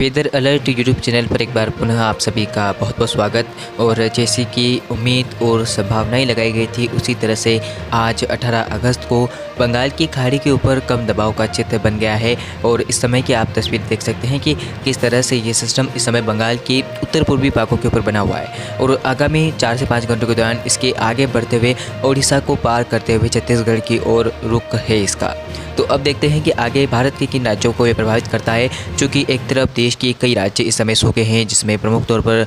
Weather alert YouTube channel पर एक बार पुनः आप सभी का बहुत बहुत स्वागत। और जैसी कि उम्मीद और संभावनाएं लगाई गई थी उसी तरह से आज 18 अगस्त को बंगाल की खाड़ी के ऊपर कम दबाव का क्षेत्र बन गया है। और इस समय की आप तस्वीर देख सकते हैं कि किस तरह से ये सिस्टम इस समय बंगाल के उत्तर पूर्वी भागों के ऊपर बना हुआ है और आगामी 4 से 5 घंटों के दौरान इसके आगे बढ़ते हुए ओडिशा को पार करते हुए छत्तीसगढ़ की ओर रुख है इसका। तो अब देखते हैं कि आगे भारत के किन राज्यों को ये प्रभावित करता है, क्योंकि एक तरफ देश के कई राज्य इस समय सूखे हैं जिसमें प्रमुख तौर पर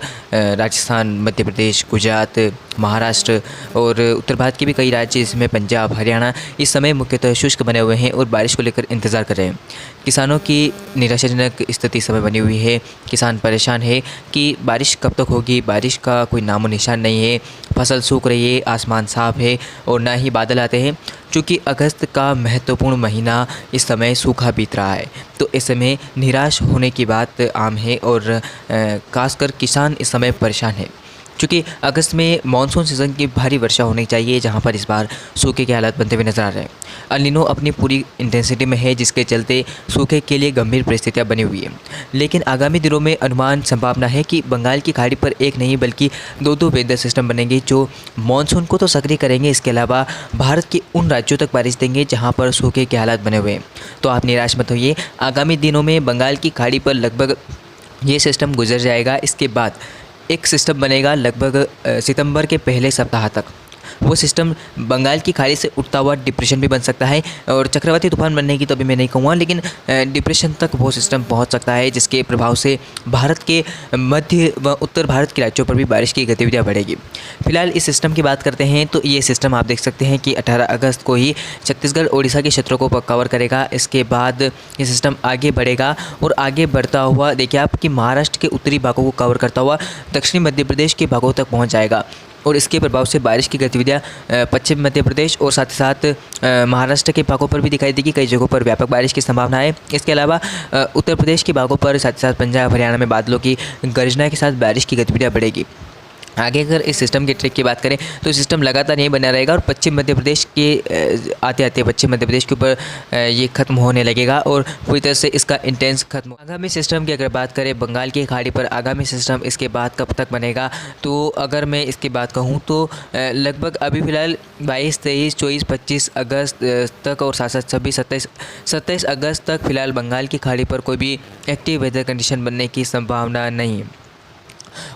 राजस्थान, मध्य प्रदेश, गुजरात, महाराष्ट्र और उत्तर भारत के भी कई राज्य इसमें पंजाब, हरियाणा इस समय मुख्यतः शुष्क बने हुए हैं और बारिश को लेकर इंतज़ार कर रहे हैं। किसानों की निराशाजनक स्थिति इस समय बनी हुई है। किसान परेशान है कि बारिश कब तक होगी, बारिश का कोई नामो निशान नहीं है, फसल सूख रही है, आसमान साफ है और ना ही बादल आते हैं। चूँकि अगस्त का महत्वपूर्ण महीना इस समय सूखा बीत रहा है तो इस समय निराश होने की बात आम है और खासकर किसान इस समय परेशान है, क्योंकि अगस्त में मानसून सीज़न की भारी वर्षा होनी चाहिए जहां पर इस बार सूखे के हालात बनते हुए नजर आ रहे हैं। अल नीनो अपनी पूरी इंटेंसिटी में है जिसके चलते सूखे के लिए गंभीर परिस्थितियां बनी हुई हैं। लेकिन आगामी दिनों में अनुमान संभावना है कि बंगाल की खाड़ी पर एक नहीं बल्कि दो वेदर सिस्टम बनेंगे जो मानसून को तो सक्रिय करेंगे, इसके अलावा भारत के उन राज्यों तक बारिश देंगे जहाँ पर सूखे के हालात बने हुए हैं। तो आप निराश मत होइए, आगामी दिनों में बंगाल की खाड़ी पर लगभग ये सिस्टम गुजर जाएगा। इसके बाद एक सिस्टम बनेगा लगभग सितंबर के पहले सप्ताह तक। वो सिस्टम बंगाल की खाड़ी से उठता हुआ डिप्रेशन भी बन सकता है और चक्रवाती तूफान बनने की तो अभी मैं नहीं कहूँगा, लेकिन डिप्रेशन तक वो सिस्टम पहुंच सकता है जिसके प्रभाव से भारत के मध्य व उत्तर भारत के राज्यों पर भी बारिश की गतिविधियां बढ़ेगी। फिलहाल इस सिस्टम की बात करते हैं तो ये सिस्टम आप देख सकते हैं कि 18 अगस्त को ही छत्तीसगढ़, ओडिशा के क्षेत्रों को कवर करेगा। इसके बाद ये सिस्टम आगे बढ़ेगा और आगे बढ़ता हुआ देखिए आप कि महाराष्ट्र के उत्तरी भागों को कवर करता हुआ दक्षिणी मध्य प्रदेश के भागों तक पहुँच जाएगा और इसके प्रभाव से बारिश की गतिविधियां पश्चिम मध्य प्रदेश और साथ ही साथ महाराष्ट्र के भागों पर भी दिखाई देगी। कई जगहों पर व्यापक बारिश की संभावना है। इसके अलावा उत्तर प्रदेश के भागों पर साथ ही साथ पंजाब, हरियाणा में बादलों की गर्जना के साथ बारिश की गतिविधियां बढ़ेगी। आगे अगर इस सिस्टम के ट्रिक की बात करें तो सिस्टम लगातार यही बना रहेगा और पश्चिम मध्य प्रदेश के आते आते पश्चिम मध्य प्रदेश के ऊपर ये खत्म होने लगेगा और पूरी तरह से इसका इंटेंस खत्म। आगामी सिस्टम की अगर बात करें बंगाल की खाड़ी पर आगामी सिस्टम इसके बाद कब तक बनेगा, तो अगर मैं इसकी बात कहूँ तो लगभग अभी फ़िलहाल 22, 23, 24, 25 अगस्त तक और साथ साथ 26, 27 अगस्त तक फ़िलहाल बंगाल की खाड़ी पर कोई भी एक्टिव वेदर कंडीशन बनने की संभावना नहीं है।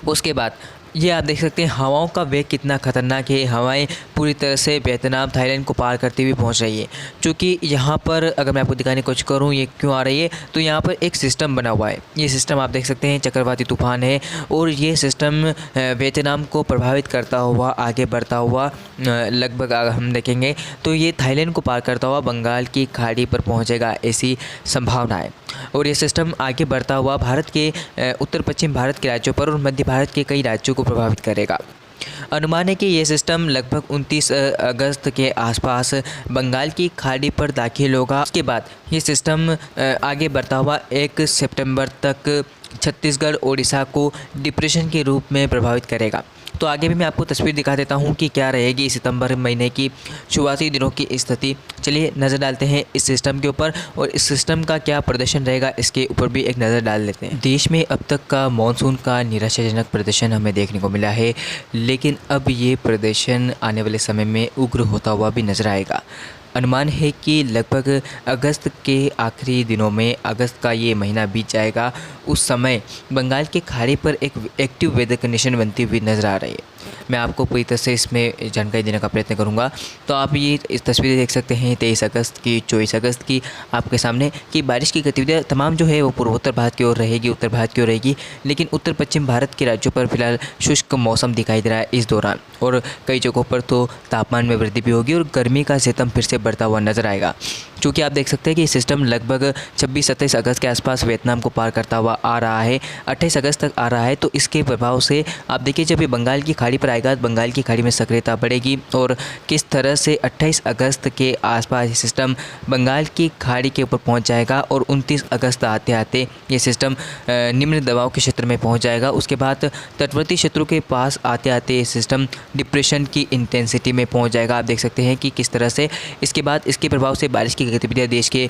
उसके बाद ये आप देख सकते हैं हवाओं का वेग कितना खतरनाक है। हवाएं पूरी तरह से वियतनाम, थाईलैंड को पार करते हुए पहुंच रही है। क्योंकि यहाँ पर अगर मैं आपको दिखाने की कोशिश करूँ ये क्यों आ रही है, तो यहाँ पर एक सिस्टम बना हुआ है। ये सिस्टम आप देख सकते हैं चक्रवाती तूफान है और ये सिस्टम वियतनाम को प्रभावित करता हुआ आगे बढ़ता हुआ लगभग हम देखेंगे तो ये थाईलैंड को पार करता हुआ बंगाल की खाड़ी पर पहुँचेगा, ऐसी संभावना है। और ये सिस्टम आगे बढ़ता हुआ भारत के उत्तर पश्चिम भारत के राज्यों पर और मध्य भारत के कई राज्यों को प्रभावित करेगा। अनुमान है कि ये सिस्टम लगभग 29 अगस्त के आसपास बंगाल की खाड़ी पर दाखिल होगा। उसके बाद ये सिस्टम आगे बढ़ता हुआ 1 सितंबर तक छत्तीसगढ़, ओडिशा को डिप्रेशन के रूप में प्रभावित करेगा। तो आगे भी मैं आपको तस्वीर दिखा देता हूँ कि क्या रहेगी सितंबर महीने की शुरुआती दिनों की स्थिति। चलिए नज़र डालते हैं इस सिस्टम के ऊपर और इस सिस्टम का क्या प्रदर्शन रहेगा इसके ऊपर भी एक नज़र डाल लेते हैं। देश में अब तक का मानसून का निराशाजनक प्रदर्शन हमें देखने को मिला है, लेकिन अब ये प्रदर्शन आने वाले समय में उग्र होता हुआ भी नजर आएगा। अनुमान है कि लगभग अगस्त के आखिरी दिनों में, अगस्त का ये महीना बीत जाएगा, उस समय बंगाल के खाड़ी पर एक एक्टिव वेदर कंडीशन बनती हुई नज़र आ रही है। मैं आपको पूरी तरह से इसमें जानकारी देने का प्रयत्न करूंगा। तो आप ये इस तस्वीर देख सकते हैं 23 अगस्त की, 24 अगस्त की आपके सामने कि बारिश की गतिविधियाँ तमाम जो है वो पूर्वोत्तर भारत की ओर रहेगी, उत्तर भारत की ओर रहेगी, लेकिन उत्तर पश्चिम भारत के राज्यों पर फिलहाल शुष्क मौसम दिखाई दे रहा है इस दौरान। और कई जगहों पर तो तापमान में वृद्धि भी होगी और गर्मी का सितम फिर से बढ़ता हुआ नजर आएगा। क्योंकि आप देख सकते हैं कि सिस्टम लगभग 26-27 अगस्त के आसपास वियतनाम को पार करता हुआ आ रहा है, 28 अगस्त तक आ रहा है। तो इसके प्रभाव से आप देखिए जब ये बंगाल की खाड़ी पर आएगा, बंगाल की खाड़ी में सक्रियता बढ़ेगी और किस तरह से 28 अगस्त के आसपास ये सिस्टम बंगाल की खाड़ी के ऊपर पहुंच जाएगा और 29 अगस्त आते आते ये सिस्टम निम्न दबाव के क्षेत्र में पहुंच जाएगा। उसके बाद तटवर्ती क्षेत्रों के पास आते आते ये सिस्टम डिप्रेशन की इंटेंसिटी में पहुंच जाएगा। आप देख सकते हैं कि किस तरह से इसके बाद इसके प्रभाव से बारिश की गतिविधियाँ देश के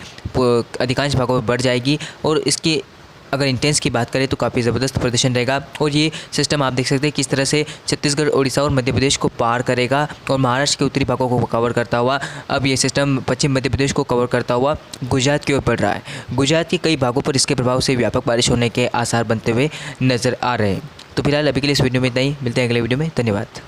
अधिकांश भागों में बढ़ जाएगी और इसके अगर इंटेंस की बात करें तो काफ़ी ज़बरदस्त प्रदर्शन रहेगा और ये सिस्टम आप देख सकते हैं किस तरह से छत्तीसगढ़, उड़ीसा और मध्य प्रदेश को पार करेगा और महाराष्ट्र के उत्तरी भागों को कवर करता हुआ अब ये सिस्टम पश्चिम मध्य प्रदेश को कवर करता हुआ गुजरात की ओर बढ़ रहा है। गुजरात के कई भागों पर इसके प्रभाव से व्यापक बारिश होने के आसार बनते हुए नजर आ रहे हैं। तो फिलहाल अभी के लिए इस वीडियो में इतना ही, मिलते हैं अगले वीडियो में। धन्यवाद।